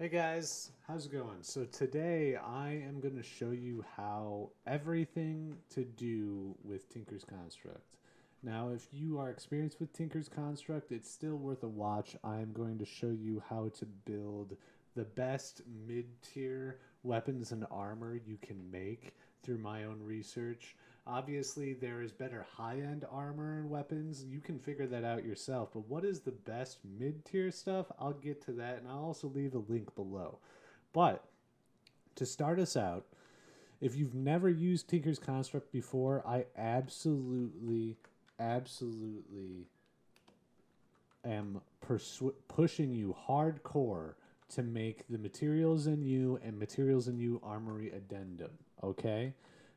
Hey guys, how's it going? So today I am going to show you how everything to do with Tinker's Construct. Now, if you are experienced with Tinker's Construct, it's still worth a watch. I am going to show you how to build the best mid-tier weapons and armor you can make through my own research. Obviously, there is better high-end armor and weapons. You can figure that out yourself. But what is the best mid-tier stuff? I'll get to that, and I'll also leave a link below. But to start us out, if you've never used Tinker's Construct before, I absolutely am pushing you hardcore to make the materials in you and materials in you armory addendum. Okay,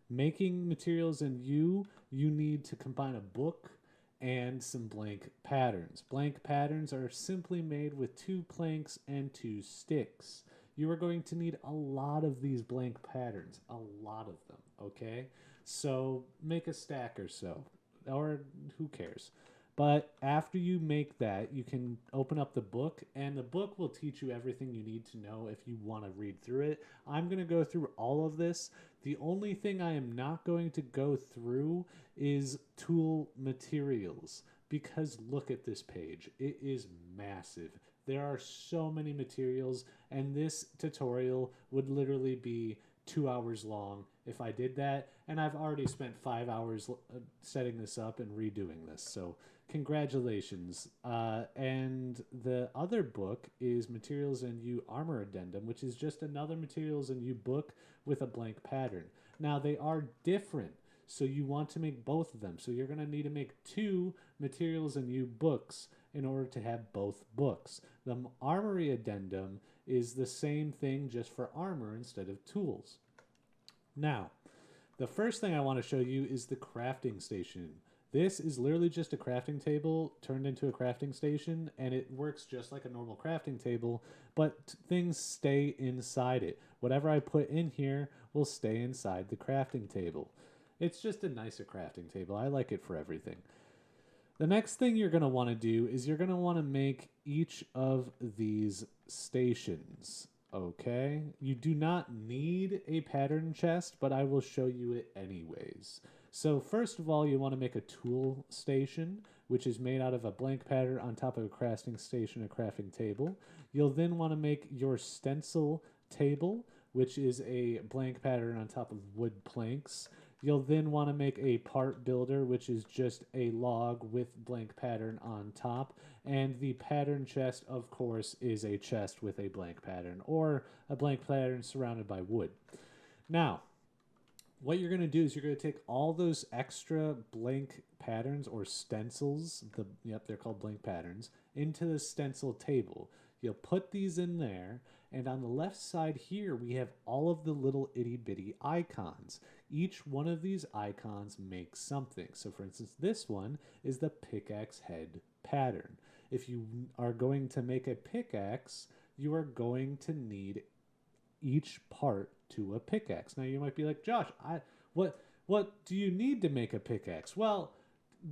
making materials in you need to combine a book and some blank patterns. Blank patterns are simply made with 2 planks and 2 sticks. You are going to need a lot of these blank patterns, a lot of them. Okay, so make a stack or so, or who cares. But after you make that, you can open up the book, and the book will teach you everything you need to know if you want to read through it. I'm going to go through all of this. The only thing I am not going to go through is tool materials, because look at this page. It is massive. There are so many materials, and this tutorial would literally be 2 hours long if I did that. And I've already spent 5 hours setting this up and redoing this. So congratulations. And the other book is Materials and You Armor Addendum, which is just another Materials and You book with a blank pattern. Now they are different, so you want to make both of them. So you're going to need to make 2 Materials and You books in order to have both books. The Armory Addendum is the same thing, just for armor instead of tools. Now, the first thing I want to show you is the crafting station. This is literally just a crafting table turned into a crafting station, and it works just like a normal crafting table, but things stay inside it. Whatever I put in here will stay inside the crafting table. It's just a nicer crafting table. I like it for everything. The next thing you're going to want to do is you're going to want to make each of these stations. Okay? You do not need a pattern chest, but I will show you it anyways. So first of all, you want to make a tool station, which is made out of a blank pattern on top of a crafting station, a crafting table. You'll then want to make your stencil table, which is a blank pattern on top of wood planks. You'll then want to make a part builder, which is just a log with blank pattern on top. And the pattern chest, of course, is a chest with a blank pattern or a blank pattern surrounded by wood. Now, what you're going to do is you're going to take all those extra blank patterns or stencils, they're called blank patterns, into the stencil table. You'll put these in there, and on the left side here, we have all of the little itty bitty icons. Each one of these icons makes something. So for instance, this one is the pickaxe head pattern. If you are going to make a pickaxe, you are going to need each part to a pickaxe. Now you might be like, Josh, what do you need to make a pickaxe? Well,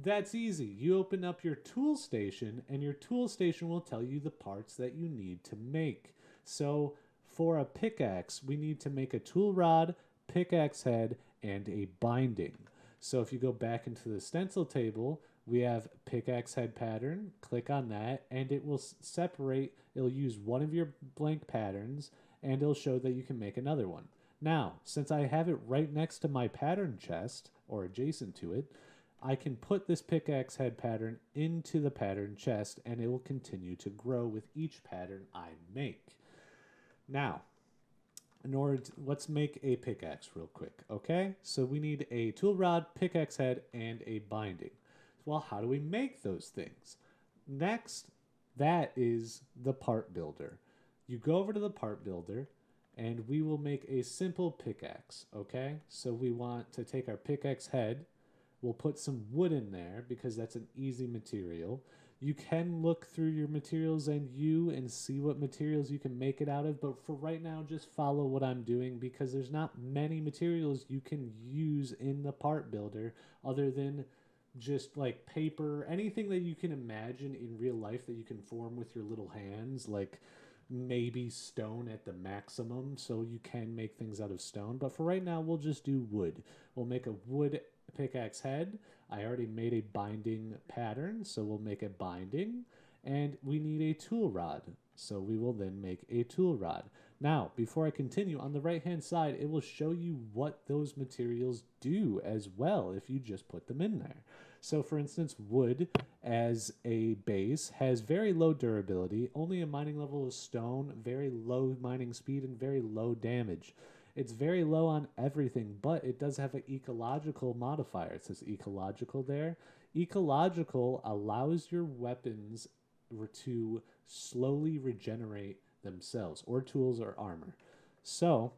that's easy. You open up your tool station, and your tool station will tell you the parts that you need to make. So for a pickaxe, we need to make a tool rod, pickaxe head, and a binding. So if you go back into the stencil table, we have pickaxe head pattern. Click on that, and it will separate. It'll use one of your blank patterns, and it'll show that you can make another one. Now, since I have it right next to my pattern chest, or adjacent to it, I can put this pickaxe head pattern into the pattern chest, and it will continue to grow with each pattern I make. Now, let's make a pickaxe real quick, okay? So we need a tool rod, pickaxe head, and a binding. Well, how do we make those things? Next, that is the part builder. You go over to the part builder, and we will make a simple pickaxe, okay? So we want to take our pickaxe head. We'll put some wood in there because that's an easy material. You can look through your materials and see what materials you can make it out of, but for right now, just follow what I'm doing because there's not many materials you can use in the part builder other than just like paper, anything that you can imagine in real life that you can form with your little hands, like maybe stone at the maximum, so you can make things out of stone. But for right now, we'll just do wood. We'll make a wood pickaxe head. I already made a binding pattern, so we'll make a binding. And we need a tool rod, so we will then make a tool rod. Now, before I continue, on the right-hand side, it will show you what those materials do as well if you just put them in there. So, for instance, wood as a base has very low durability, only a mining level of stone, very low mining speed, and very low damage. It's very low on everything, but it does have an ecological modifier. It says ecological there. Ecological allows your weapons to slowly regenerate themselves, or tools or armor. So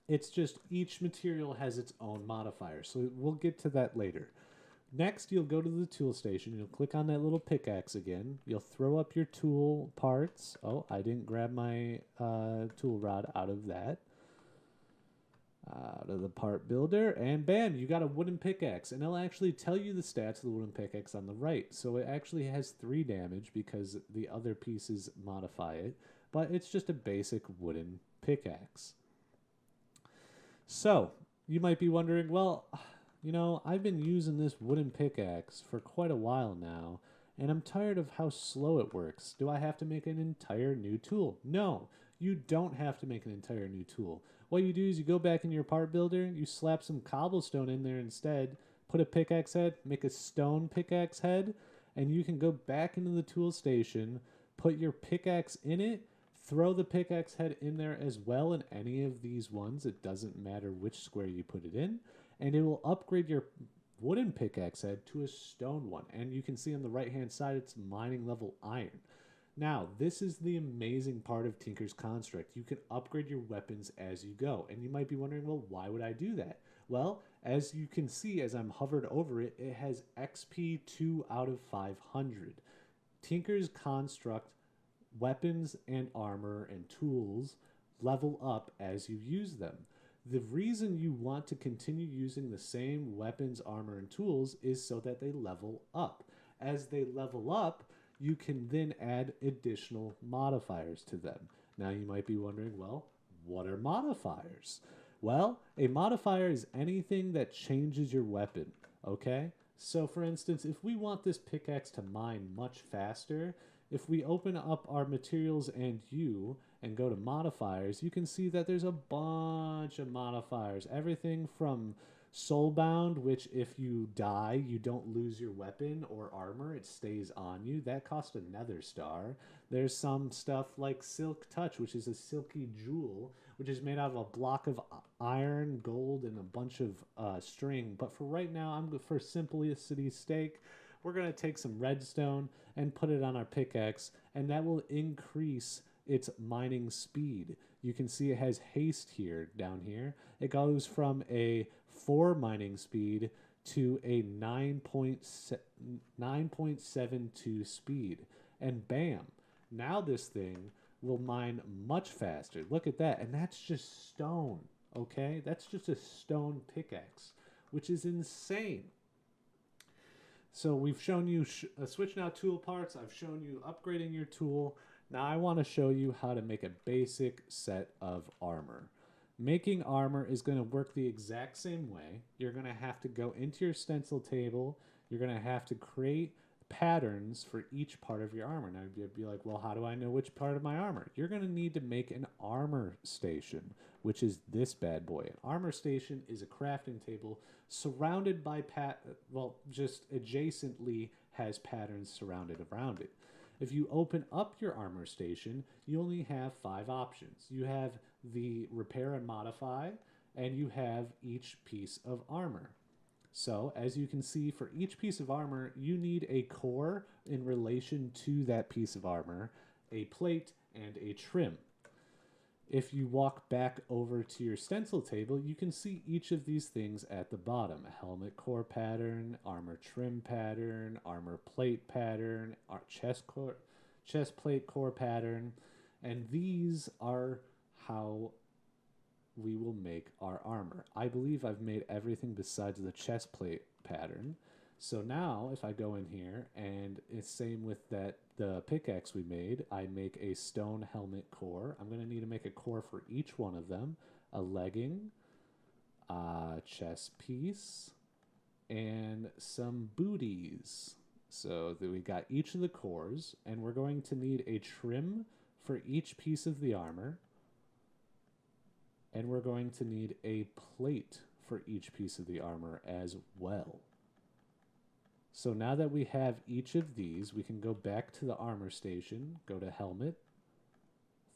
it's just each material has its own modifier. So we'll get to that later. Next, you'll go to the tool station. You'll click on that little pickaxe again. You'll throw up your tool parts. Oh, I didn't grab my tool rod out of that. Out of the part builder, and bam, you got a wooden pickaxe. And it'll actually tell you the stats of the wooden pickaxe on the right. So it actually has 3 damage because the other pieces modify it. But it's just a basic wooden pickaxe. So you might be wondering, well, you know, I've been using this wooden pickaxe for quite a while now, and I'm tired of how slow it works. Do I have to make an entire new tool? No, you don't have to make an entire new tool. What you do is you go back in your part builder, you slap some cobblestone in there instead, put a pickaxe head, make a stone pickaxe head, and you can go back into the tool station, put your pickaxe in it, throw the pickaxe head in there as well in any of these ones. It doesn't matter which square you put it in, and it will upgrade your wooden pickaxe head to a stone one. And you can see on the right hand side it's mining level iron. Now, this is the amazing part of Tinker's Construct. You can upgrade your weapons as you go. And you might be wondering, well, why would I do that? Well, as you can see, as I'm hovered over it, it has XP 2 out of 500. Tinker's Construct weapons and armor and tools level up as you use them. The reason you want to continue using the same weapons, armor, and tools is so that they level up. As they level up, you can then add additional modifiers to them. Now you might be wondering, well, what are modifiers? Well, a modifier is anything that changes your weapon, okay? So for instance, if we want this pickaxe to mine much faster, if we open up our materials and go to modifiers, you can see that there's a bunch of modifiers. Everything from soulbound, which if you die, you don't lose your weapon or armor, it stays on you. That costs a nether star. There's some stuff like silk touch, which is a silky jewel, which is made out of a block of iron, gold, and a bunch of string. But for right now, for simplicity's sake, we're going to take some redstone and put it on our pickaxe, and that will increase its mining speed. You can see it has haste here, down here. It goes from a 4 mining speed to a 9.72 speed. And bam, now this thing will mine much faster. Look at that. And that's just stone, okay? That's just a stone pickaxe, which is insane. So we've shown you switching out tool parts. I've shown you upgrading your tool. Now I want to show you how to make a basic set of armor. Making armor is going to work the exact same way. You're going to have to go into your stencil table. You're going to have to create patterns for each part of your armor. Now you'd be like, well, how do I know which part of my armor? You're going to need to make an armor station, which is this bad boy. An armor station is a crafting table surrounded by just adjacently has patterns surrounded around it. If you open up your armor station, you only have 5 options. You have the repair and modify, and you have each piece of armor. So as you can see, for each piece of armor, you need a core in relation to that piece of armor, a plate, and a trim. If you walk back over to your stencil table, you can see each of these things at the bottom. A helmet core pattern, armor trim pattern, armor plate pattern, chest plate core pattern, and these are how we will make our armor. I believe I've made everything besides the chest plate pattern. So now if I go in here, and it's same with that the pickaxe we made, I make a stone helmet core. I'm going to need to make a core for each one of them. A legging, a chest piece, and some booties. So that we got each of the cores, and we're going to need a trim for each piece of the armor, and we're going to need a plate for each piece of the armor as well. So now that we have each of these, we can go back to the armor station, go to helmet,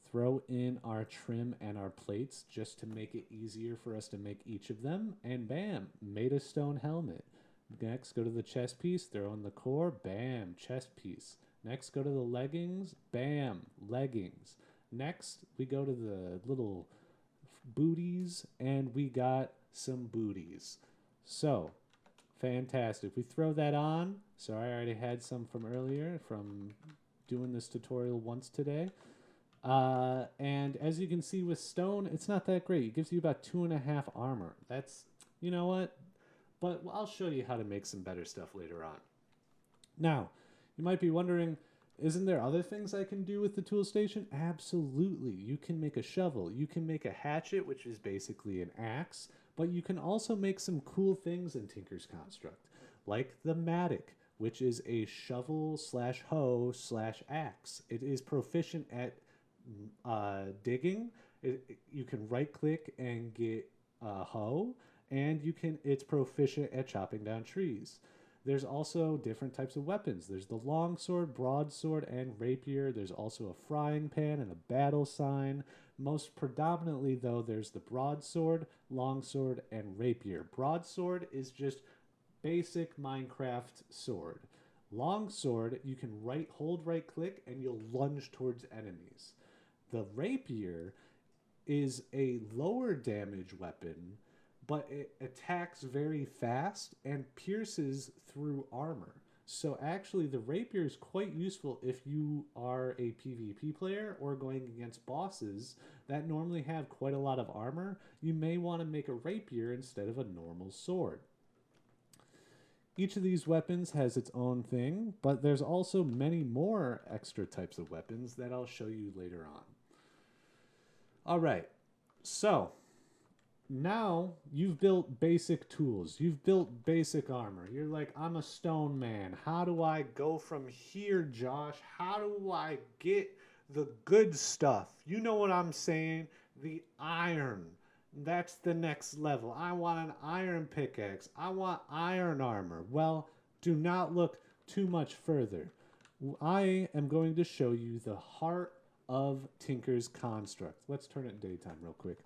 throw in our trim and our plates just to make it easier for us to make each of them, and bam, made a stone helmet. Next, go to the chest piece, throw in the core, bam, chest piece. Next, go to the leggings, bam, leggings. Next, we go to the little booties, and we got some booties. So, fantastic. We throw that on. Sorry, I already had some from earlier from doing this tutorial once today. And as you can see with stone, it's not that great. It gives you about 2.5 armor. That's, you know what? But I'll show you how to make some better stuff later on. Now, you might be wondering, isn't there other things I can do with the tool station? Absolutely. You can make a shovel. You can make a hatchet, which is basically an axe. But you can also make some cool things in Tinker's Construct, like the Matic, which is a shovel slash hoe slash axe. It is proficient at digging. You can right click and get a hoe, and it's proficient at chopping down trees. There's also different types of weapons. There's the longsword, broadsword, and rapier. There's also a frying pan and a battle sign. Most predominantly, though, there's the broadsword, longsword, and rapier. Broadsword is just basic Minecraft sword. Longsword, you can hold right click, and you'll lunge towards enemies. The rapier is a lower damage weapon, but it attacks very fast and pierces through armor. So actually the rapier is quite useful if you are a PvP player or going against bosses that normally have quite a lot of armor. You may want to make a rapier instead of a normal sword. Each of these weapons has its own thing, but there's also many more extra types of weapons that I'll show you later on. All right, so now you've built basic tools. You've built basic armor. You're like, I'm a stone man. How do I go from here, Josh? How do I get the good stuff? You know what I'm saying? The iron. That's the next level. I want an iron pickaxe. I want iron armor. Well, do not look too much further. I am going to show you the heart of Tinker's Construct. Let's turn it daytime real quick.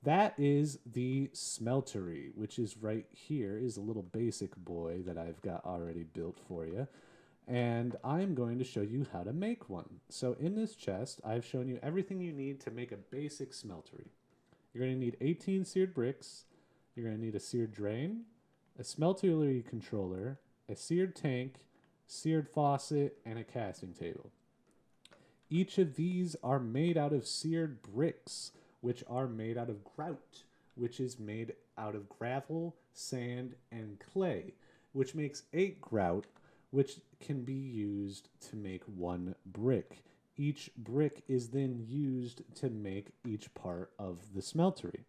That is the Smeltery, which is right here, is a little basic boy that I've got already built for you. And I'm going to show you how to make one. So in this chest, I've shown you everything you need to make a basic Smeltery. You're going to need 18 seared bricks. You're going to need a seared drain, a Smeltery controller, a seared tank, seared faucet, and a casting table. Each of these are made out of seared bricks, which are made out of grout, which is made out of gravel, sand, and clay, which makes 8 grout, which can be used to make 1 brick. Each brick is then used to make each part of the smeltery.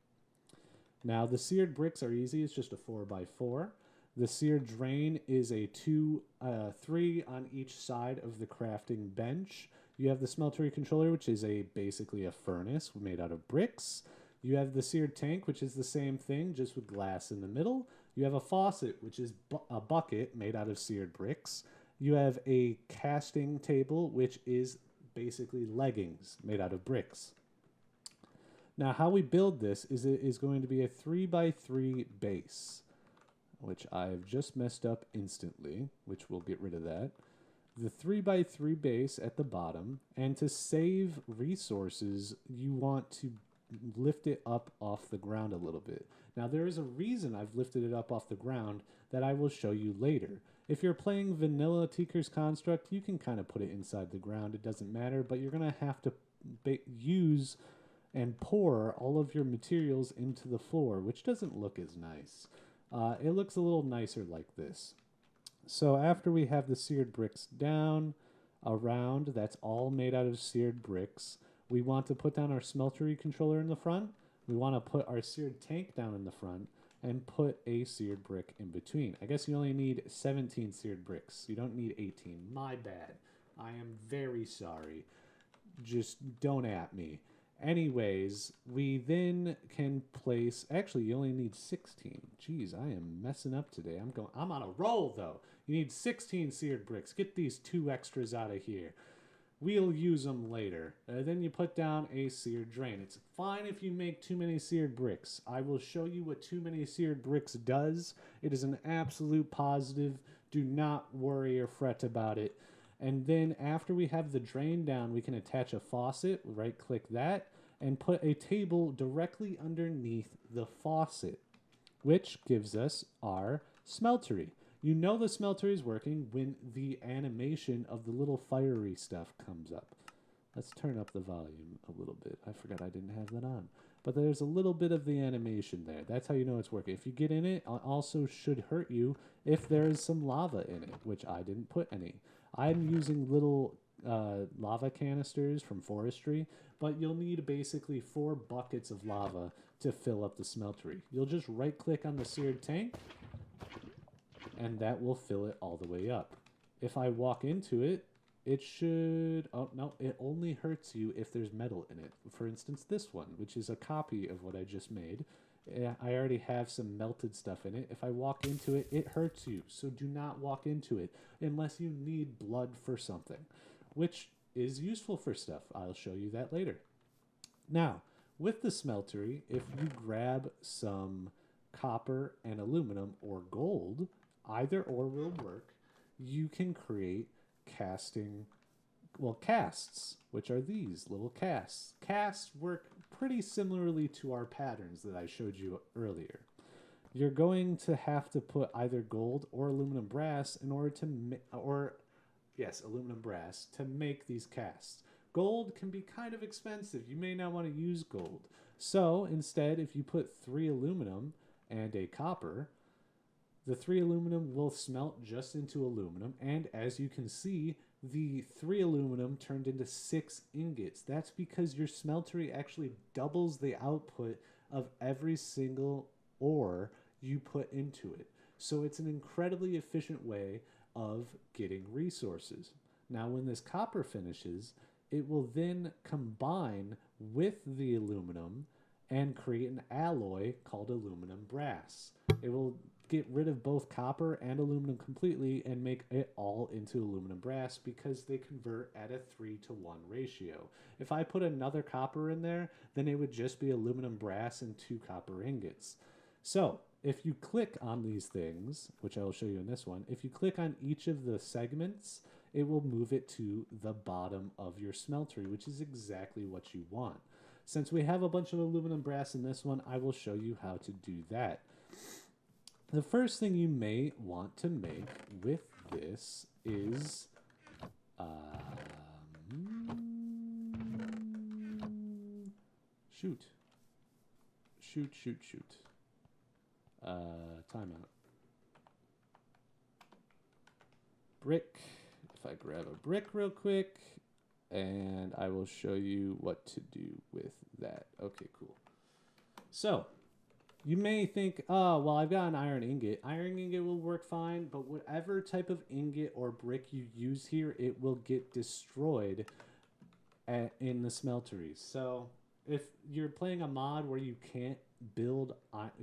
Now, the seared bricks are easy. It's just a 4x4. The seared drain is a 3 on each side of the crafting bench. You have the Smeltery controller, which is basically a furnace made out of bricks. You have the seared tank, which is the same thing, just with glass in the middle. You have a faucet, which is a bucket made out of seared bricks. You have a casting table, which is basically leggings made out of bricks. Now, how we build this is it is going to be a 3x3 base, which I've just messed up instantly, which we'll get rid of that. The 3x3 base at the bottom, and to save resources, you want to lift it up off the ground a little bit. Now, there is a reason I've lifted it up off the ground that I will show you later. If you're playing vanilla Tinker's Construct, you can kind of put it inside the ground. It doesn't matter, but you're going to have to use and pour all of your materials into the floor, which doesn't look as nice. It looks a little nicer like this. So after we have the seared bricks down, around that's all made out of seared bricks. We want to put down our smeltery controller in the front. We want to put our seared tank down in the front and put a seared brick in between. I guess you only need 17 seared bricks. You don't need 18. My bad. I am very sorry. Just don't at me. Anyways, we then can place, actually you only need 16. Jeez, I am messing up today. I'm on a roll though. You need 16 seared bricks. Get these 2 extras out of here. We'll use them later. Then you put down a seared drain. It's fine if you make too many seared bricks. I will show you what too many seared bricks does. It is an absolute positive. Do not worry or fret about it. And then after we have the drain down, we can attach a faucet, right click that, and put a table directly underneath the faucet, which gives us our smeltery. You know the smeltery is working when the animation of the little fiery stuff comes up. Let's turn up the volume a little bit. I forgot I didn't have that on. But there's a little bit of the animation there. That's how you know it's working. If you get in it, it also should hurt you if there is some lava in it, which I didn't put any. I'm using little lava canisters from forestry, but you'll need basically 4 buckets of lava to fill up the smeltery. You'll just right click on the seared tank, and that will fill it all the way up. If I walk into it, it should, oh no, it only hurts you if there's metal in it. For instance, this one, which is a copy of what I just made. I already have some melted stuff in it. If I walk into it, it hurts you. So do not walk into it unless you need blood for something, which is useful for stuff. I'll show you that later. Now, with the smeltery, if you grab some copper and aluminum or gold, either or will work, you can create casts, which are these little casts. Casts work pretty similarly to our patterns that I showed you earlier. You're going to have to put either gold or aluminum brass in order to aluminum brass to make these casts. Gold can be kind of expensive. You may not want to use gold. So instead, if you put 3 aluminum and a copper, the 3 aluminum will smelt just into aluminum, and as you can see, the 3 aluminum turned into 6 ingots. That's because your smeltery actually doubles the output of every single ore you put into it. So it's an incredibly efficient way of getting resources. Now when this copper finishes, it will then combine with the aluminum and create an alloy called aluminum brass. It will get rid of both copper and aluminum completely and make it all into aluminum brass because they convert at a 3-to-1 ratio. If I put another copper in there, then it would just be aluminum brass and 2 copper ingots. So if you click on these things, which I will show you in this one, if you click on each of the segments, it will move it to the bottom of your smeltery, which is exactly what you want. Since we have a bunch of aluminum brass in this one, I will show you how to do that. The first thing you may want to make with this is shoot. Timeout. Brick. If I grab a brick real quick, and I will show you what to do with that. Okay, cool. So you may think, oh, well, I've got an iron ingot. Iron ingot will work fine, but whatever type of ingot or brick you use here, it will get destroyed in the smelteries. So if you're playing a mod where you can't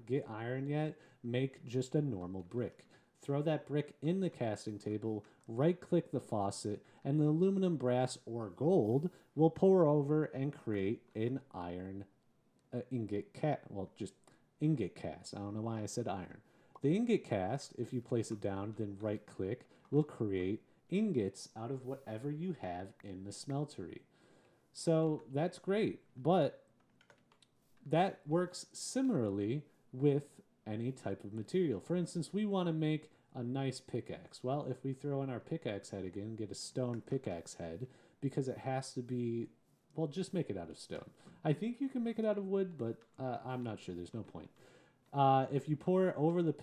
get iron yet, make just a normal brick. Throw that brick in the casting table, right-click the faucet, and the aluminum, brass, or gold will pour over and create an iron ingot cast. Well, just ingot cast. I don't know why I said iron. The ingot cast, if you place it down, then right-click, will create ingots out of whatever you have in the smeltery. So that's great, but that works similarly with any type of material. For instance, we want to make a nice pickaxe. Well, if we throw in our pickaxe head again, get a stone pickaxe head, because it has to be, well, just make it out of stone. I think you can make it out of wood, but I'm not sure. There's no point. If you pour over the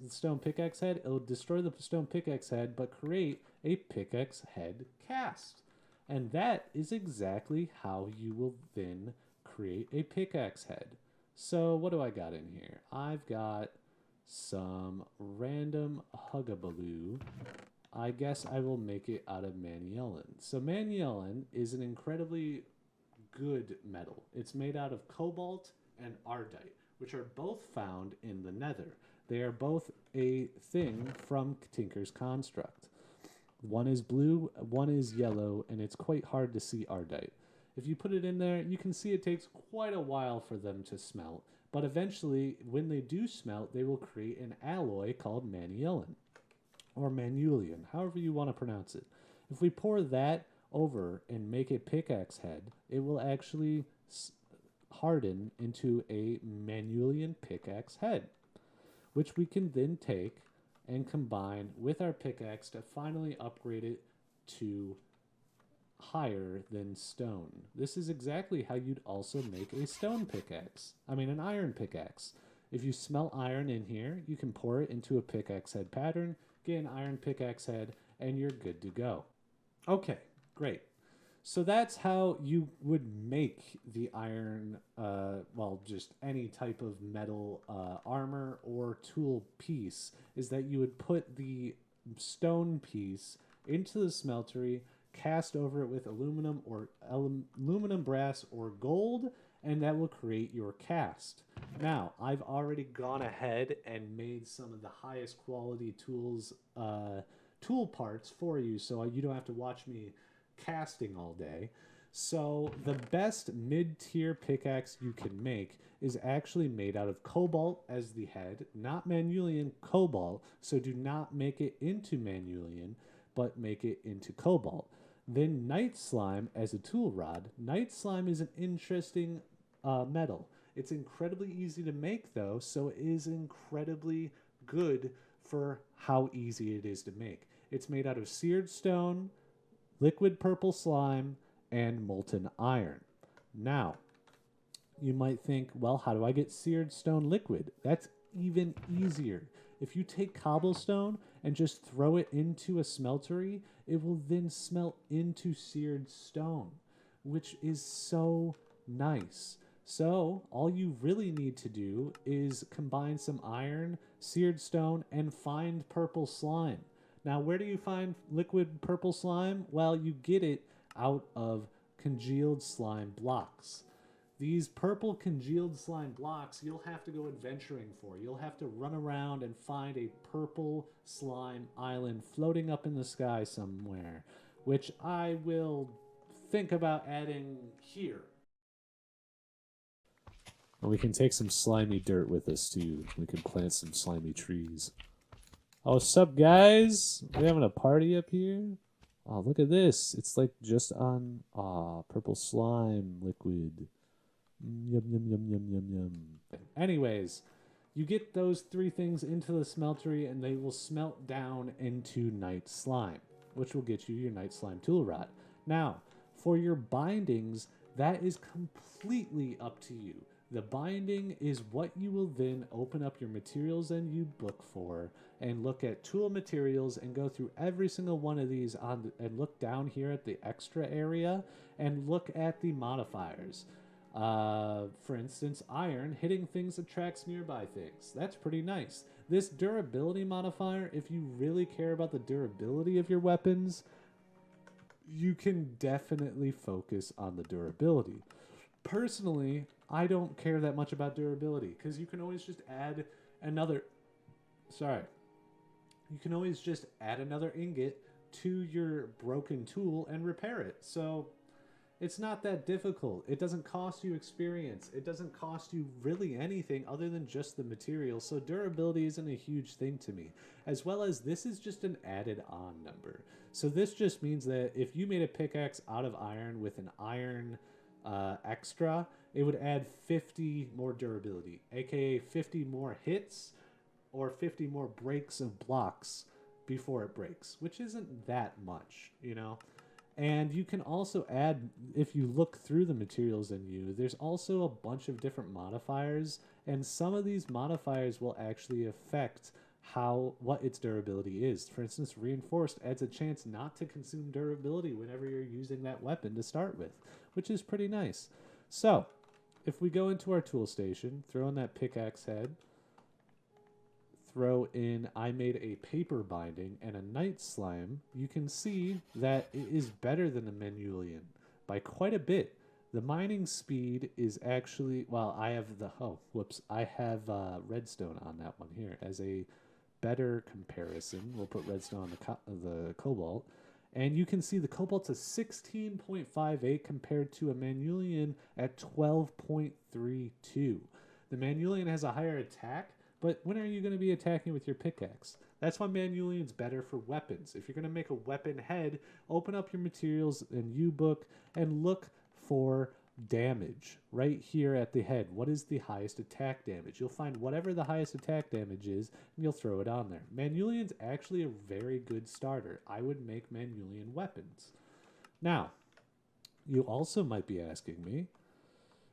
stone pickaxe head, it'll destroy the stone pickaxe head, but create a pickaxe head cast. And that is exactly how you will then create a pickaxe head. So what do I got in here? I've got some random hugabaloo. I guess I will make it out of magnesium. So magnesium is an incredibly good metal. It's made out of cobalt and ardite, which are both found in the nether. They are both a thing from Tinker's construct. One is blue, one is yellow, and it's quite hard to see ardite. If you put it in there, you can see it takes quite a while for them to smelt, but eventually, when they do smelt, they will create an alloy called magnesium, or manulian, however you want to pronounce it. If we pour that over and make a pickaxe head, it will actually harden into a manulian pickaxe head, which we can then take and combine with our pickaxe to finally upgrade it to higher than stone. This is exactly how you'd also make a stone pickaxe. An iron pickaxe. If you smelt iron in here, you can pour it into a pickaxe head pattern, get an iron pickaxe head, and you're good to go. Okay, great. So that's how you would make the iron, just any type of metal armor or tool piece, is that you would put the stone piece into the smeltery, cast over it with aluminum or aluminum, brass, or gold, and that will create your cast. Now, I've already gone ahead and made some of the highest quality tools, tool parts for you, so you don't have to watch me casting all day. So the best mid-tier pickaxe you can make is actually made out of cobalt as the head, not manulian, cobalt. So do not make it into manulian, but make it into cobalt. Then night slime as a tool rod. Night slime is an interesting metal. It's incredibly easy to make though, so it is incredibly good for how easy it is to make. It's made out of seared stone, liquid purple slime, and molten iron. Now, you might think, well, how do I get seared stone liquid? That's even easier. If you take cobblestone and just throw it into a smeltery, it will then smelt into seared stone, which is so nice. So all you really need to do is combine some iron, seared stone, and find purple slime. Now, where do you find liquid purple slime? Well, you get it out of congealed slime blocks. These purple congealed slime blocks, you'll have to go adventuring for. You'll have to run around and find a purple slime island floating up in the sky somewhere, which I will think about adding here. And we can take some slimy dirt with us, too. We can plant some slimy trees. Oh, what's up, guys? We having a party up here? Oh, look at this. It's like just on purple slime liquid. Yum, yum, yum, yum, yum, yum. Anyways, you get those three things into the smeltery and they will smelt down into night slime, which will get you your night slime tool rod. Now, for your bindings, that is completely up to you. The binding is what you will then open up your materials and you look for and look at tool materials and go through every single one of these and look down here at the extra area and look at the modifiers. For instance, iron, hitting things attracts nearby things. That's pretty nice. This durability modifier, if you really care about the durability of your weapons, you can definitely focus on the durability. Personally, I don't care that much about durability because you can always just add another ingot to your broken tool and repair it. So it's not that difficult. It doesn't cost you experience. It doesn't cost you really anything other than just the material. So durability isn't a huge thing to me. As well as this is just an added on number. So this just means that if you made a pickaxe out of iron with an iron extra, it would add 50 more durability, aka 50 more hits or 50 more breaks of blocks before it breaks, which isn't that much, you know? And you can also add, if you look through the materials in you, there's also a bunch of different modifiers, and some of these modifiers will actually affect what its durability is. For instance, reinforced adds a chance not to consume durability whenever you're using that weapon to start with, which is pretty nice. So, if we go into our tool station, throw in that pickaxe head, throw in I made a paper binding and a night slime, you can see that it is better than the Manulian by quite a bit. The mining speed is actually, well, I have I have redstone on that one here as a better comparison. We'll put redstone on the cobalt. And you can see the cobalt's a 16.58 compared to a Manulian at 12.32. The Manulian has a higher attack, but when are you going to be attacking with your pickaxe? That's why Manulian's better for weapons. If you're going to make a weapon head, open up your materials in U-Book and look for damage right here at the head. What is the highest attack damage? You'll find whatever the highest attack damage is, and you'll throw it on there. Manulian's actually a very good starter. I would make Manulian weapons. Now, you also might be asking me,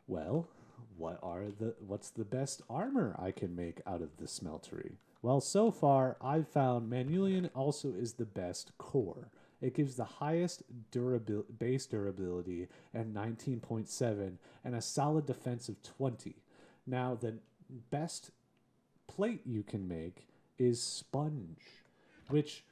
well, what's the best armor I can make out of the smeltery? Well, so far, I've found Manulian also is the best core. It gives the highest base durability at 19.7 and a solid defense of 20. Now, the best plate you can make is sponge, which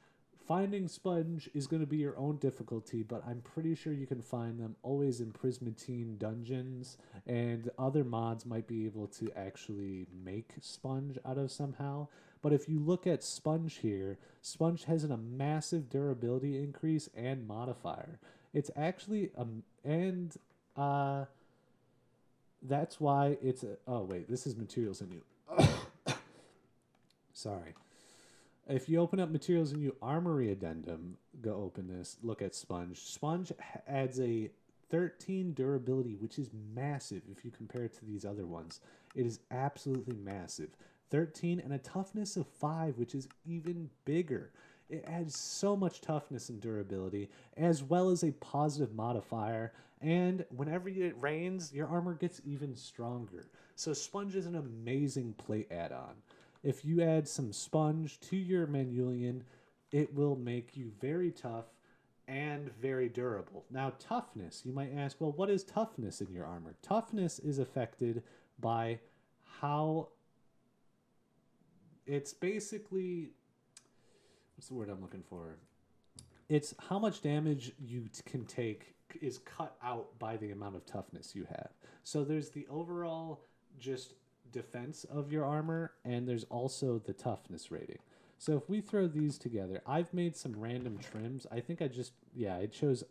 finding sponge is going to be your own difficulty, but I'm pretty sure you can find them always in Prismatine dungeons, and other mods might be able to actually make sponge out of somehow. But if you look at sponge here, sponge has a massive durability increase and modifier. It's actually that's why it's oh wait, this is materials in you. Sorry. If you open up materials in you armory addendum, go open this, look at sponge. Sponge adds a 13 durability, which is massive if you compare it to these other ones. It is absolutely massive. 13 and a toughness of 5, which is even bigger. It adds so much toughness and durability, as well as a positive modifier. And whenever it rains, your armor gets even stronger. So sponge is an amazing plate add-on. If you add some sponge to your Manulian, it will make you very tough and very durable. Now, toughness, you might ask, well, what is toughness in your armor? Toughness is affected by how it's basically, what's the word I'm looking for? It's how much damage you can take is cut out by the amount of toughness you have. So there's the overall just defense of your armor, and there's also the toughness rating. So if we throw these together, I've made some random trims. I think I chose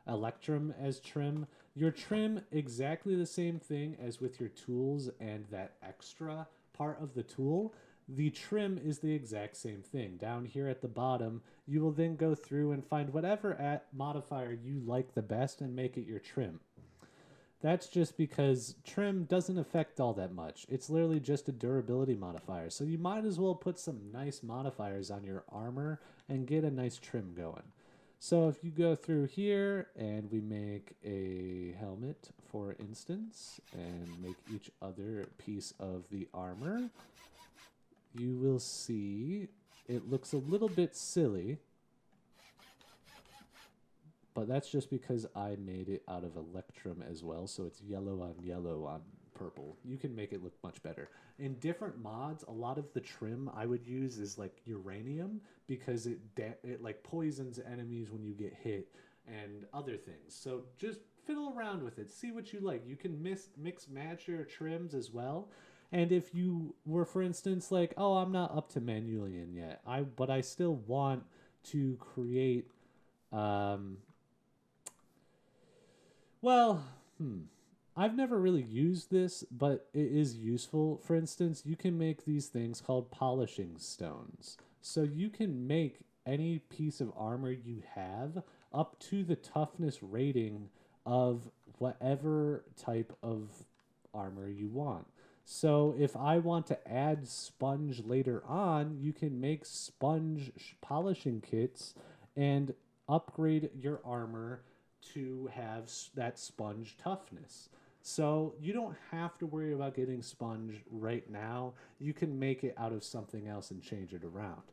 Electrum as trim. Your trim, exactly the same thing as with your tools and that extra part of the tool. The trim is the exact same thing. Down here at the bottom, you will then go through and find whatever modifier you like the best and make it your trim. That's just because trim doesn't affect all that much. It's literally just a durability modifier. So you might as well put some nice modifiers on your armor and get a nice trim going. So if you go through here and we make a helmet, for instance, and make each other piece of the armor, you will see it looks a little bit silly, but that's just because I made it out of Electrum as well, so it's yellow on purple. You can make it look much better. In different mods, a lot of the trim I would use is like uranium, because it like poisons enemies when you get hit and other things. So just fiddle around with it, see what you like. You can mix match your trims as well. And if you were, for instance, like, oh, I'm not up to Manulian yet, but I still want to create I've never really used this, but it is useful. For instance, you can make these things called polishing stones. So you can make any piece of armor you have up to the toughness rating of whatever type of armor you want. So if I want to add sponge later on, you can make sponge polishing kits and upgrade your armor to have that sponge toughness. So you don't have to worry about getting sponge right now. You can make it out of something else and change it around.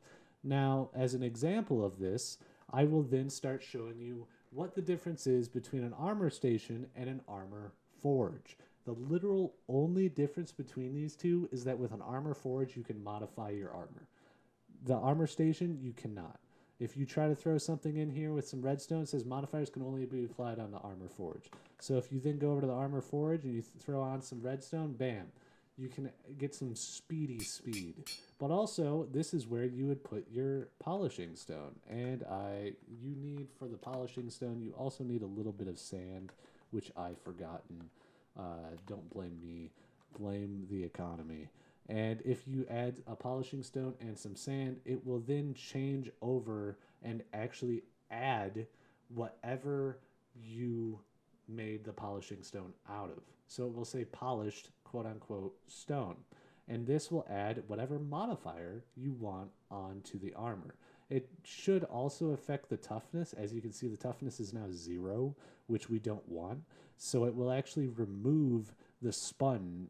Now, as an example of this, I will then start showing you what the difference is between an armor station and an armor forge. The literal only difference between these two is that with an armor forge, you can modify your armor. The armor station, you cannot. If you try to throw something in here with some redstone, it says modifiers can only be applied on the armor forge. So if you then go over to the armor forge and you throw on some redstone, bam, you can get some speedy speed. But also, this is where you would put your polishing stone. And you need, for the polishing stone, you also need a little bit of sand, which I've forgotten. Don't blame me, blame the economy. And if you add a polishing stone and some sand, it will then change over and actually add whatever you made the polishing stone out of. So it will say polished, quote unquote, stone. And this will add whatever modifier you want onto the armor. It should also affect the toughness. As you can see, the toughness is now 0, which we don't want. So it will actually remove the sponge's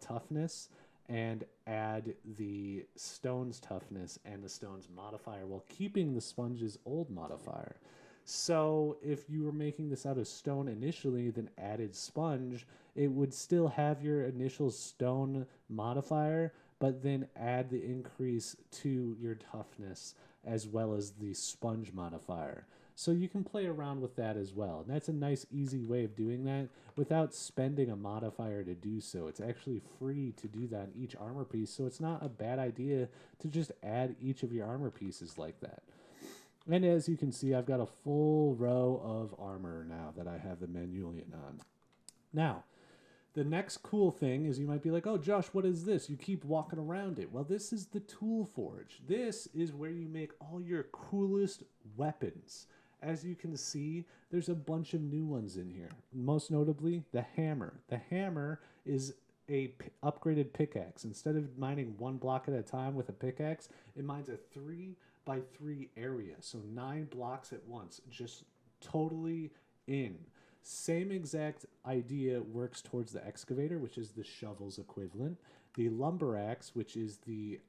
toughness and add the stone's toughness and the stone's modifier while keeping the sponge's old modifier. So if you were making this out of stone initially, then added sponge, it would still have your initial stone modifier, but then add the increase to your toughness as well as the sponge modifier. So you can play around with that as well. And that's a nice, easy way of doing that without spending a modifier to do so. It's actually free to do that in each armor piece, so it's not a bad idea to just add each of your armor pieces like that. And as you can see, I've got a full row of armor now that I have the Manulian on. Now, the next cool thing is you might be like, oh, Josh, what is this? You keep walking around it. Well, this is the tool forge. This is where you make all your coolest weapons. As you can see, there's a bunch of new ones in here. Most notably, the hammer. The hammer is a upgraded pickaxe. Instead of mining one block at a time with a pickaxe, it mines a 3x3 area. So 9 blocks at once, just totally in. Same exact idea works towards the excavator, which is the shovel's equivalent. The lumber axe, which is the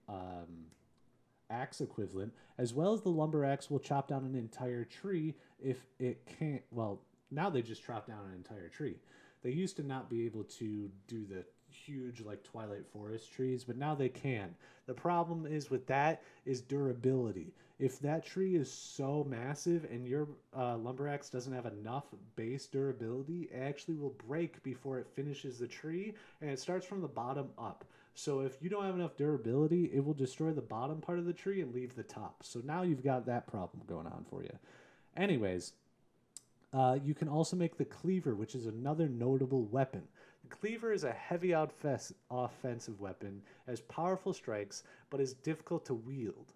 axe equivalent, as well as the lumber axe will chop down an entire tree if it can't. Well, now they just chop down an entire tree. They used to not be able to do the huge like Twilight Forest trees, but now they can. The problem is with that is durability. If that tree is so massive and your lumber axe doesn't have enough base durability, it actually will break before it finishes the tree, and it starts from the bottom up. So if you don't have enough durability, it will destroy the bottom part of the tree and leave the top. So now you've got that problem going on for you. Anyways, you can also make the cleaver, which is another notable weapon. The cleaver is a heavy offensive weapon, has powerful strikes, but is difficult to wield.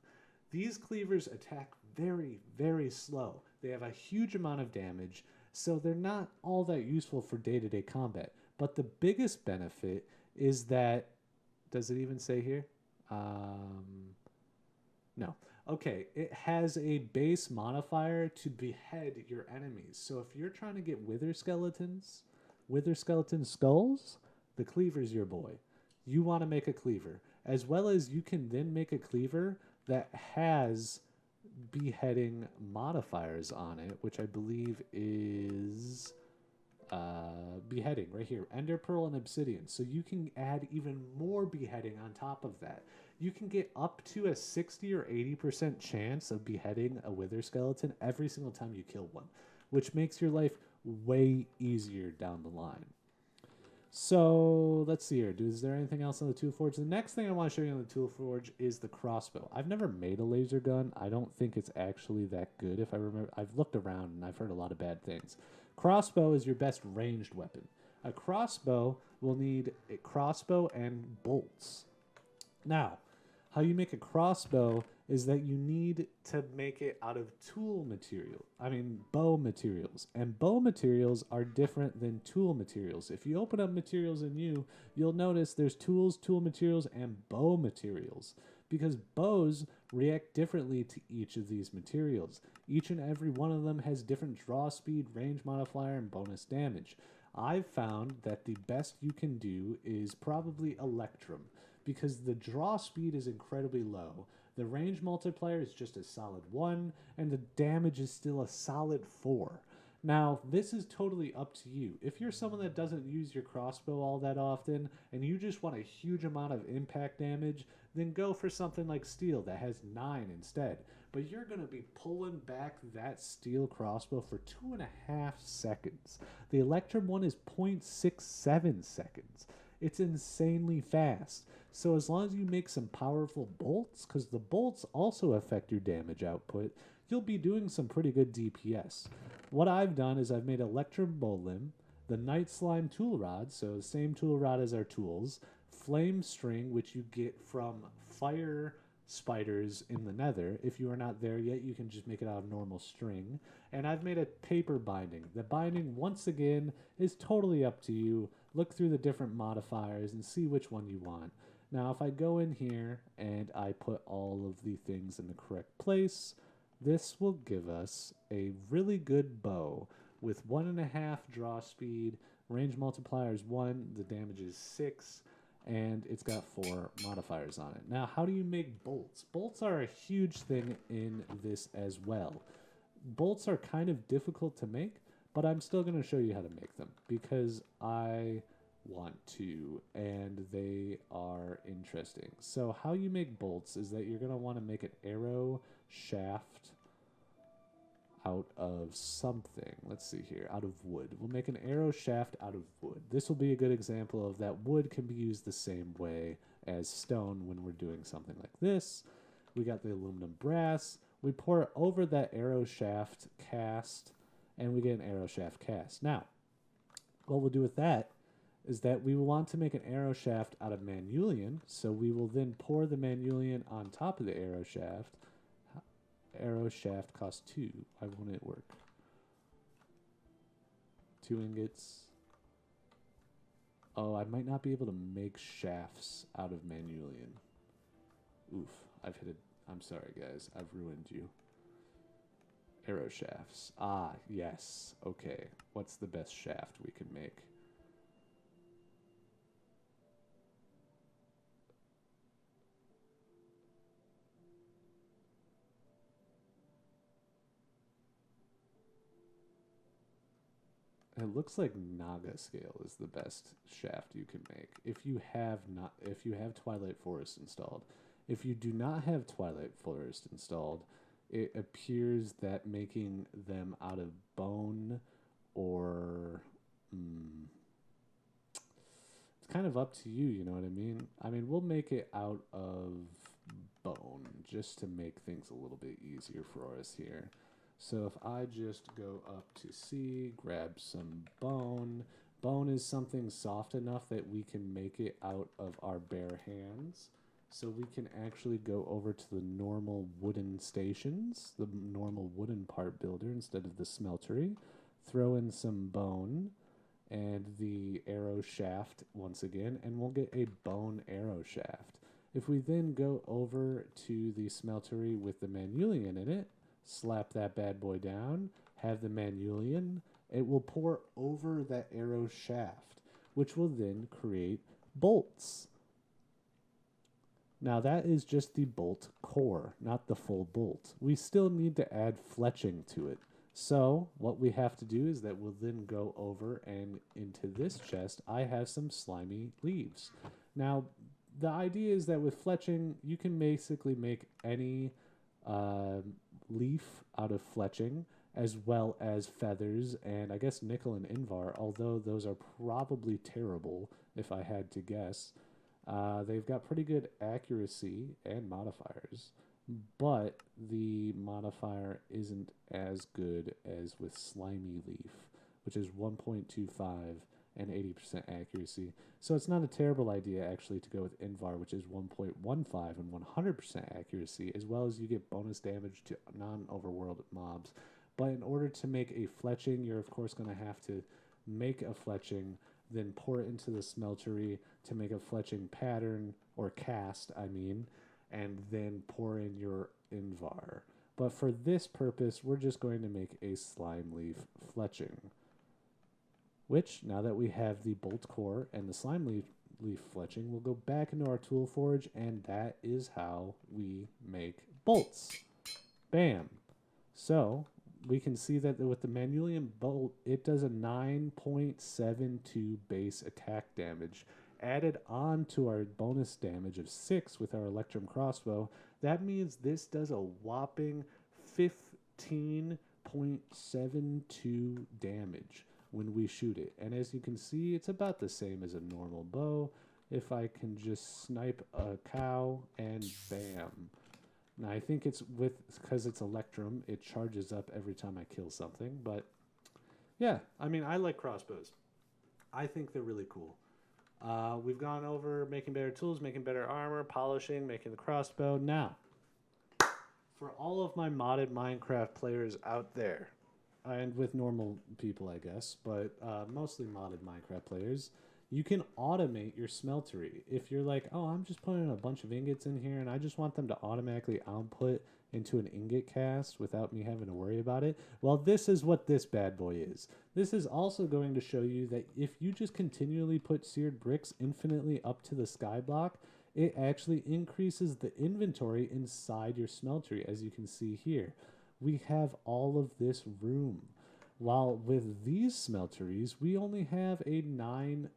These cleavers attack very, very slow. They have a huge amount of damage, so they're not all that useful for day-to-day combat. But the biggest benefit is that, does it even say here? No. Okay, it has a base modifier to behead your enemies. So if you're trying to get wither skeleton skulls, the cleaver's your boy. You want to make a cleaver. As well as you can then make a cleaver that has beheading modifiers on it, which I believe is beheading right here. Ender pearl and obsidian. So you can add even more beheading on top of that. You can get up to a 60 or 80% chance of beheading a wither skeleton every single time you kill one, which makes your life way easier down the line. So let's see here. Is there anything else on the tool forge? The next thing I want to show you on the tool forge is the crossbow. I've never made a laser gun. I don't think it's actually that good. If I remember, I've looked around and I've heard a lot of bad things. Crossbow is your best ranged weapon. A crossbow will need a crossbow and bolts. Now, how you make a crossbow is that you need to make it out of bow materials. And bow materials are different than tool materials. If you open up materials in you'll notice there's tools, tool materials, and bow materials. because bows react differently to each of these materials. Each and every one of them has different draw speed, range modifier, and bonus damage. I've found that the best you can do is probably Electrum, because the draw speed is incredibly low. The range multiplier is just a solid 1, and the damage is still a solid 4. Now, this is totally up to you. If you're someone that doesn't use your crossbow all that often, and you just want a huge amount of impact damage, then go for something like steel that has 9 instead. But you're going to be pulling back that steel crossbow for 2.5 seconds. The Electrum one is 0.67 seconds. It's insanely fast. So as long as you make some powerful bolts, because the bolts also affect your damage output, you'll be doing some pretty good DPS. What I've done is I've made Electrum Bowlim, the Night Slime Tool Rod, so the same tool rod as our tools, Flame String, which you get from fire spiders in the nether. If you are not there yet, you can just make it out of normal string. And I've made a paper binding. The binding, once again, is totally up to you. Look through the different modifiers and see which one you want. Now, if I go in here and I put all of the things in the correct place, this will give us a really good bow with 1.5 draw speed, range multiplier is 1, the damage is 6, and it's got 4 modifiers on it. Now, how do you make bolts? Bolts are a huge thing in this as well. Bolts are kind of difficult to make, but I'm still going to show you how to make them because I want to, and they are interesting. So how you make bolts is that you're going to want to make an arrow shaft out of something. Let's see here, out of wood. We'll make an arrow shaft out of wood. This will be a good example of that wood can be used the same way as stone when we're doing something like this. We got the aluminum brass. We pour it over that arrow shaft cast, and we get an arrow shaft cast. Now, what we'll do with that is that we will want to make an arrow shaft out of manulian, so we will then pour the manulian on top of the arrow shaft. Arrow shaft costs 2. Why won't it work? 2 ingots. Oh, I might not be able to make shafts out of manulian. Oof, I've hit it. I'm sorry, guys. I've ruined you. Arrow shafts. Ah, yes. Okay. What's the best shaft we can make? It looks like Naga scale is the best shaft you can make. If you have Twilight Forest installed. If you do not have Twilight Forest installed, it appears that making them out of bone or it's kind of up to you, you know what I mean? I mean, we'll make it out of bone just to make things a little bit easier for us here. So if I just go up to C, grab some bone. Bone is something soft enough that we can make it out of our bare hands. So we can actually go over to the normal wooden stations, the normal wooden part builder instead of the smeltery. Throw in some bone and the arrow shaft once again, and we'll get a bone arrow shaft. If we then go over to the smeltery with the manulian in it, slap that bad boy down, have the manulian, it will pour over that arrow shaft, which will then create bolts. Now that is just the bolt core, not the full bolt. We still need to add fletching to it. So what we have to do is that we'll then go over and into this chest, I have some slimy leaves. Now, the idea is that with fletching, you can basically make any leaf out of fletching, as well as feathers, and I guess nickel and invar, although those are probably terrible, if I had to guess. They've got pretty good accuracy and modifiers, but the modifier isn't as good as with slimy leaf, which is 1.25 and 80% accuracy. So it's not a terrible idea actually to go with invar, which is 1.15 and 100% accuracy, as well as you get bonus damage to non-overworld mobs. But in order to make a fletching, you're of course going to have to make a fletching, then pour it into the smeltery to make a fletching pattern, or cast, I mean. and then pour in your invar. But for this purpose, we're just going to make a slime leaf fletching, which, now that we have the bolt core and the slime leaf fletching, we'll go back into our tool forge, and that is how we make bolts. Bam. So we can see that with the manulium bolt, it does a 9.72 base attack damage. Added on to our bonus damage of 6 with our electrum crossbow, that means this does a whopping 15.72 damage when we shoot it. And as you can see, it's about the same as a normal bow. If I can just snipe a cow, and bam. Now I think it's because it's electrum, it charges up every time I kill something. But yeah, I mean, I like crossbows. I think they're really cool. We've gone over making better tools, making better armor, polishing, making the crossbow. Now, for all of my modded Minecraft players out there, and with normal people, I guess, but mostly modded Minecraft players, you can automate your smeltery. If you're like, oh, I'm just putting a bunch of ingots in here and I just want them to automatically output into an ingot cast without me having to worry about it, well, this is what this bad boy is. This is also going to show you that if you just continually put seared bricks infinitely up to the sky block, it actually increases the inventory inside your smeltery, as you can see here. We have all of this room. While with these smelteries, we only have a 9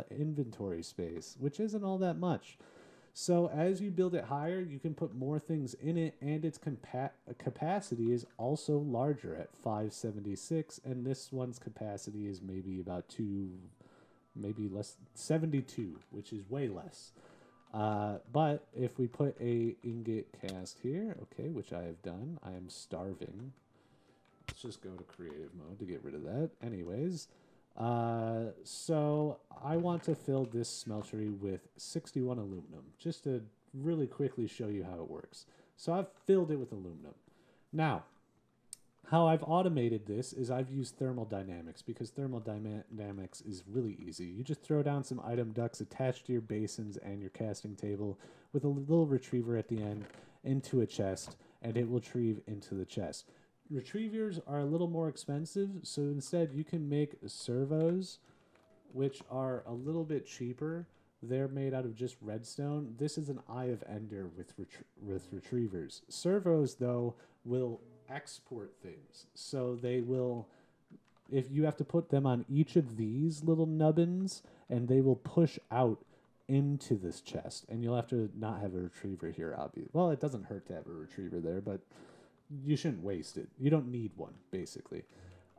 inventory space, which isn't all that much. So as you build it higher, you can put more things in it, and its capacity is also larger at 576, and this one's capacity is maybe about maybe less, 72, which is way less. But if we put a ingot cast here, okay, which I have done, I am starving. Let's just go to creative mode to get rid of that. Anyways, so I want to fill this smeltery with 61 aluminum, just to really quickly show you how it works. So I've filled it with aluminum. Now, how I've automated this is I've used thermodynamics, because thermodynamics is really easy. You just throw down some item ducts attached to your basins and your casting table with a little retriever at the end into a chest, and it will retrieve into the chest. Retrievers are a little more expensive, so instead you can make servos, which are a little bit cheaper. They're made out of just redstone. This is an Eye of Ender with retrievers. Servos, though, will export things. So they will, if you have to put them on each of these little nubbins, and they will push out into this chest. And you'll have to not have a retriever here, obviously. Well, it doesn't hurt to have a retriever there, but you shouldn't waste it. You don't need one, basically,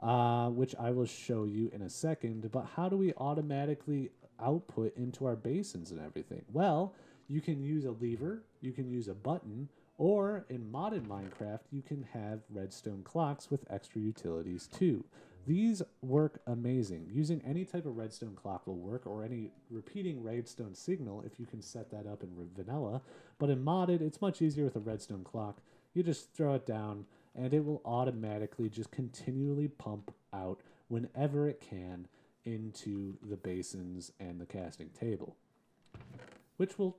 which I will show you in a second. But how do we automatically output into our basins and everything? Well, you can use a lever, you can use a button, or in modded Minecraft, you can have redstone clocks with extra utilities too. These work amazing. Using any type of redstone clock will work, or any repeating redstone signal if you can set that up in vanilla. But in modded, it's much easier with a redstone clock. You just throw it down, and it will automatically just continually pump out whenever it can into the basins and the casting table. Which will,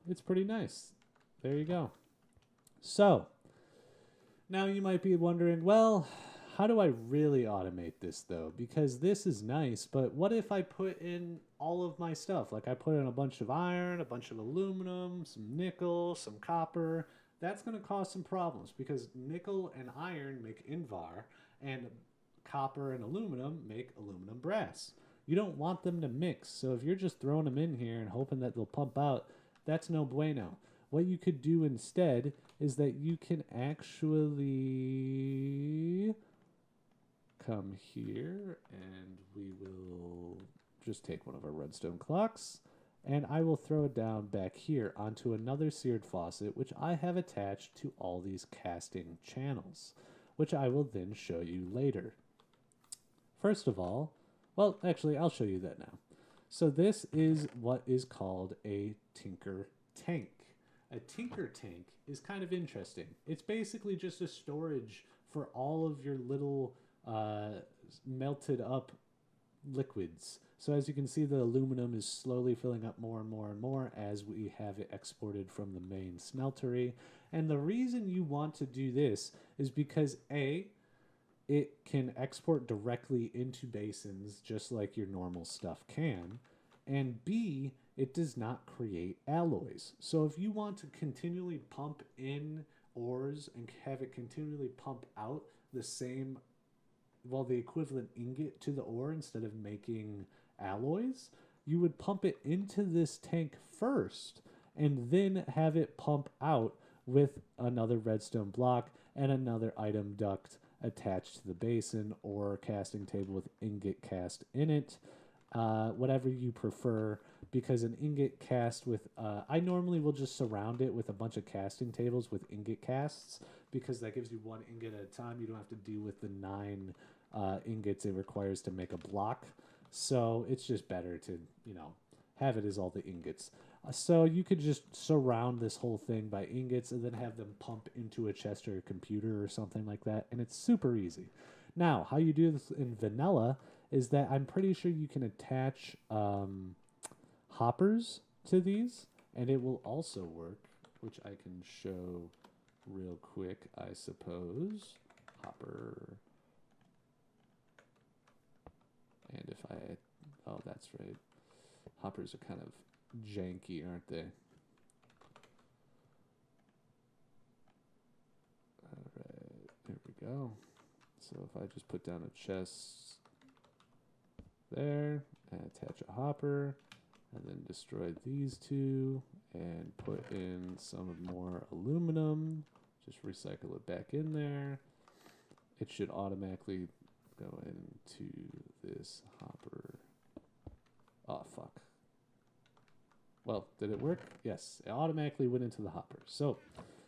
it's pretty nice. There you go. So, now you might be wondering, well, how do I really automate this, though? Because this is nice, but what if I put in all of my stuff? Like I put in a bunch of iron, a bunch of aluminum, some nickel, some copper. That's going to cause some problems, because nickel and iron make invar, and copper and aluminum make aluminum brass. You don't want them to mix, so if you're just throwing them in here and hoping that they'll pump out, that's no bueno. What you could do instead is that you can actually come here, and we will just take one of our redstone clocks, and I will throw it down back here onto another seared faucet, which I have attached to all these casting channels, which I will then show you later. First of all, well, actually, I'll show you that now. So this is what is called a tinker tank. A tinker tank is kind of interesting. It's basically just a storage for all of your little melted up liquids. So as you can see, the aluminum is slowly filling up more and more and more as we have it exported from the main smeltery. And the reason you want to do this is because A, it can export directly into basins just like your normal stuff can. And B, it does not create alloys. So if you want to continually pump in ores and have it continually pump out the same, well, the equivalent ingot to the ore instead of making alloys, you would pump it into this tank first and then have it pump out with another redstone block and another item duct attached to the basin or casting table with ingot cast in it, whatever you prefer, because an ingot cast with I normally will just surround it with a bunch of casting tables with ingot casts, because that gives you one ingot at a time. You don't have to deal with the 9 ingots it requires to make a block. So it's just better to, have it as all the ingots. So you could just surround this whole thing by ingots and then have them pump into a chest or a computer or something like that. And it's super easy. Now, how you do this in vanilla is that I'm pretty sure you can attach hoppers to these, and it will also work, which I can show real quick, I suppose. Hopper. And if I, oh, that's right. Hoppers are kind of janky, aren't they? All right, there we go. So if I just put down a chest there and attach a hopper and then destroy these two and put in some more aluminum, just recycle it back in there, it should automatically go into this hopper. Oh, fuck. Well, did it work? Yes, it automatically went into the hopper. So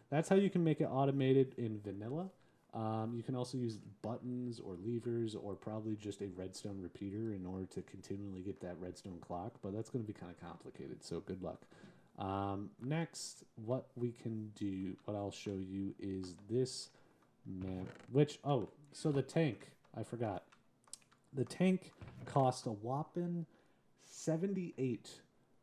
that's how you can make it automated in vanilla. You can also use buttons or levers or probably just a redstone repeater in order to continually get that redstone clock, but that's going to be kind of complicated, so good luck. Next, what we can do, what I'll show you is this map, which, oh, so the tank, I forgot. The tank cost a whopping 78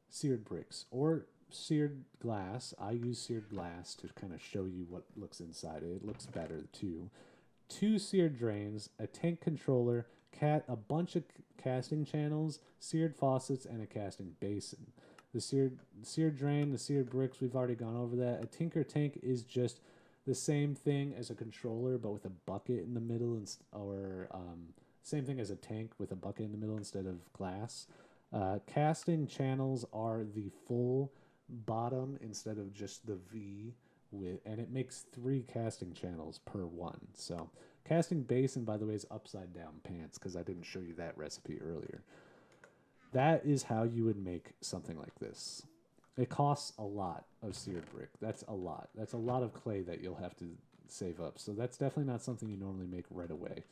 seared bricks or seared glass. I use seared glass to kind of show you what looks inside it. It looks better too. 2 seared drains, a tank controller, a bunch of casting channels, seared faucets, and a casting basin. The seared drain, the seared bricks, we've already gone over that. A tinker tank is just the same thing as a controller, but with a bucket in the middle, or same thing as a tank with a bucket in the middle instead of glass. Casting channels are the full bottom instead of just the V, and it makes 3 casting channels per one. So casting basin, by the way, is upside down pants, because I didn't show you that recipe earlier. That is how you would make something like this. It costs a lot of seared brick. That's a lot. That's a lot of clay that you'll have to save up. So that's definitely not something you normally make right away.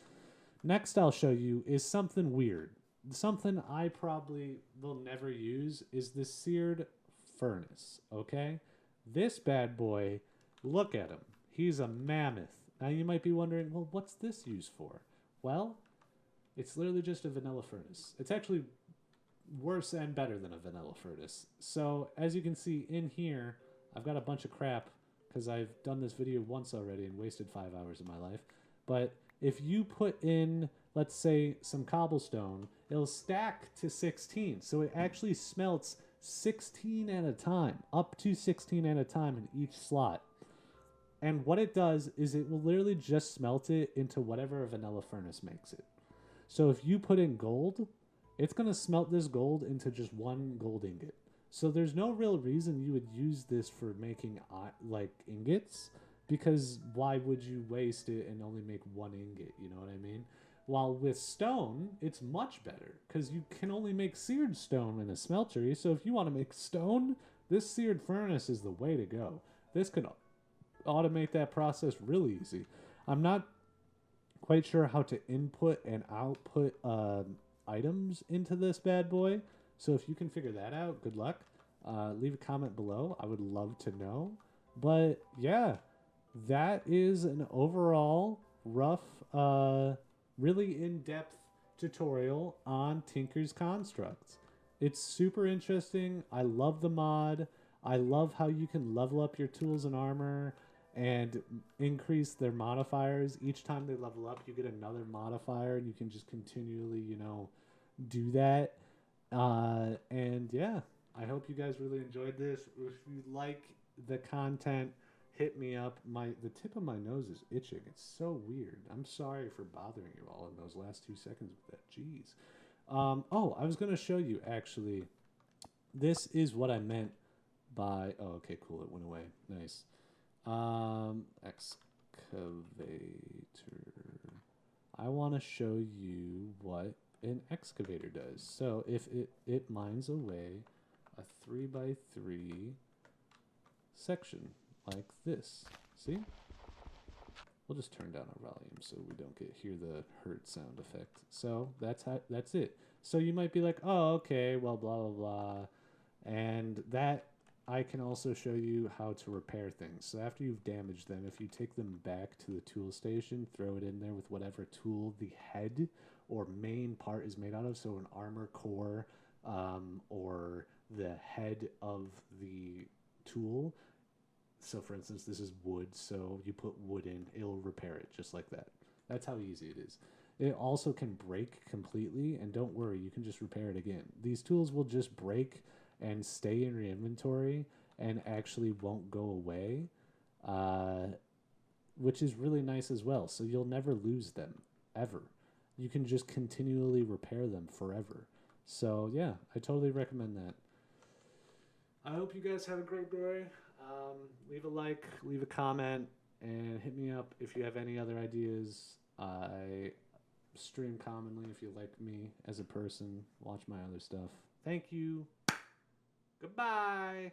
Next I'll show you is something weird. Something I probably will never use is the seared furnace, okay? This bad boy, look at him. He's a mammoth. Now you might be wondering, well, what's this used for? Well, it's literally just a vanilla furnace. It's actually worse and better than a vanilla furnace. So as you can see in here, I've got a bunch of crap because I've done this video once already and wasted 5 hours of my life. But if you put in, let's say, some cobblestone, it'll stack to 16. So it actually smelts 16 at a time, up to 16 at a time in each slot. And what it does is it will literally just smelt it into whatever a vanilla furnace makes it. So if you put in gold, it's going to smelt this gold into just 1 gold ingot. So there's no real reason you would use this for making like ingots, because why would you waste it and only make 1 ingot, you know what I mean? While with stone, it's much better because you can only make seared stone in a smeltery. So if you want to make stone, this seared furnace is the way to go. This could automate that process really easy. I'm not quite sure how to input and output items into this bad boy. So if you can figure that out, good luck. Leave a comment below. I would love to know. But yeah, that is an overall rough, really in-depth tutorial on Tinker's Constructs. It's super interesting. I love the mod. I love how you can level up your tools and armor and increase their modifiers. Each time they level up, you get another modifier, and you can just continually, do that. And yeah, I hope you guys really enjoyed this. If you like the content, hit me up. The tip of my nose is itching. It's so weird. I'm sorry for bothering you all in those last 2 seconds with that. Jeez. I was gonna show you actually. This is what I meant by. Oh, okay, cool. It went away. Nice. Excavator. I want to show you what an excavator does. So if it mines away a 3x3 section like this. See? We'll just turn down our volume so we don't hear the hurt sound effect. So that's it. So you might be like, oh, okay, well, blah, blah, blah. And that I can also show you how to repair things. So after you've damaged them, if you take them back to the tool station, throw it in there with whatever tool the head or main part is made out of, so an armor core or the head of the tool. So for instance, this is wood, so you put wood in, it'll repair it just like that. That's how easy it is. It also can break completely, and don't worry, you can just repair it again. These tools will just break and stay in your inventory and actually won't go away, which is really nice as well. So you'll never lose them, ever. You can just continually repair them forever. So yeah, I totally recommend that. I hope you guys have a great day. Leave a like, leave a comment, and hit me up if you have any other ideas. I stream commonly if you like me as a person. Watch my other stuff. Thank you. Goodbye.